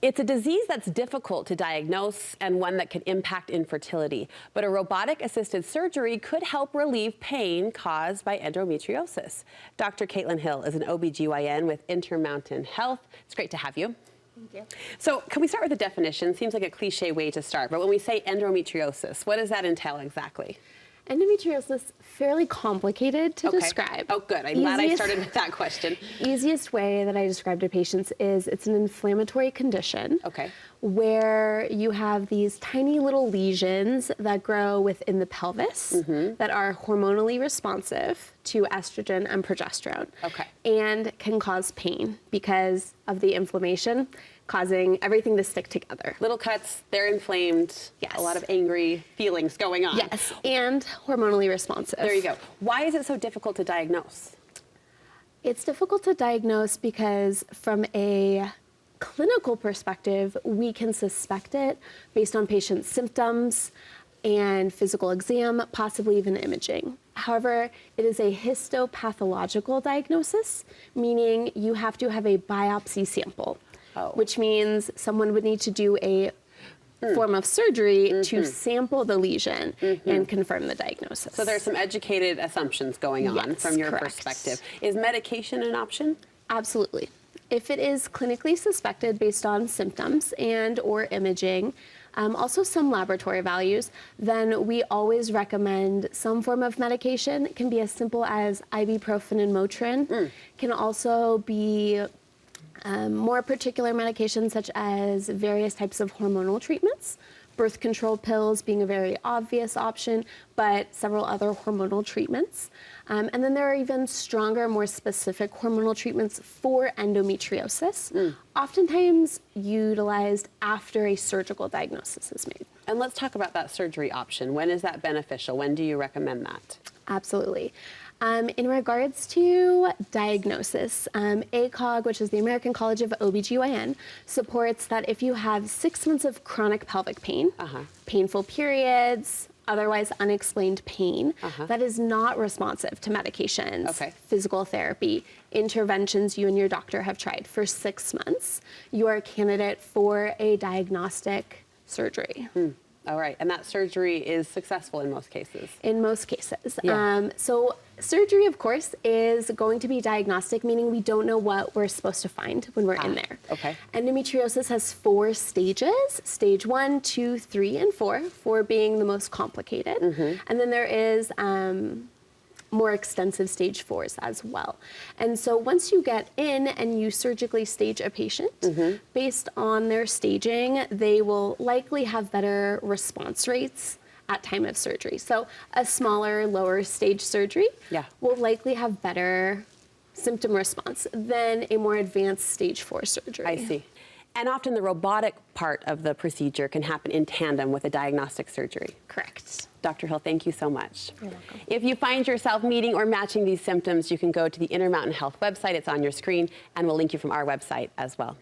It's a disease that's difficult to diagnose and one that can impact infertility, but a robotic-assisted surgery could help relieve pain caused by endometriosis. Dr. Kait Hill is an OB-GYN with Intermountain Health. It's great to have you. Thank you. So can we start with the definition? Seems like a cliche way to start, but when we say endometriosis, what does that entail exactly? Endometriosis, fairly complicated to describe. Oh, good. I'm glad I started with that question. Easiest way that I describe to patients is it's an inflammatory condition where you have these tiny little lesions that grow within the pelvis that are hormonally responsive to estrogen and progesterone and can cause pain because of the inflammation, causing everything to stick together. Little cuts, they're inflamed, a lot of angry feelings going on. Yes, and hormonally responsive. There you go. Why is it so difficult to diagnose? It's difficult to diagnose because from a clinical perspective, we can suspect it based on patient symptoms and physical exam, possibly even imaging. However, it is a histopathological diagnosis, meaning you have to have a biopsy sample. Which means someone would need to do a form of surgery to sample the lesion and confirm the diagnosis. So there's some educated assumptions going on from your perspective. Is medication an option? Absolutely. If it is clinically suspected based on symptoms and or imaging, also some laboratory values, then we always recommend some form of medication. It can be as simple as ibuprofen and Motrin. Can also be more particular medications such as various types of hormonal treatments, birth control pills being a very obvious option, but several other hormonal treatments. And then there are even stronger, more specific hormonal treatments for endometriosis, oftentimes utilized after a surgical diagnosis is made. And let's talk about that surgery option. When is that beneficial? When do you recommend that? Absolutely. In regards to diagnosis, ACOG, which is the American College of OB-GYN, supports that if you have 6 months of chronic pelvic pain, painful periods, otherwise unexplained pain, that is not responsive to medications, physical therapy, interventions you and your doctor have tried for 6 months, you are a candidate for a diagnostic surgery. All right, and that surgery is successful in most cases? In most cases. So surgery, of course, is going to be diagnostic, meaning we don't know what we're supposed to find when we're in there. Endometriosis has 4 stages, stage 1, 2, 3, and 4, 4 being the most complicated. And then there is more extensive stage 4s as well. And so once you get in and you surgically stage a patient, based on their staging, they will likely have better response rates at time of surgery. So a smaller, lower stage surgery will likely have better symptom response than a more advanced stage 4 surgery. I see. And often the robotic part of the procedure can happen in tandem with a diagnostic surgery. Correct. Dr. Hill, thank you so much. You're welcome. If you find yourself meeting or matching these symptoms, you can go to the Intermountain Health website. It's on your screen, and we'll link you from our website as well.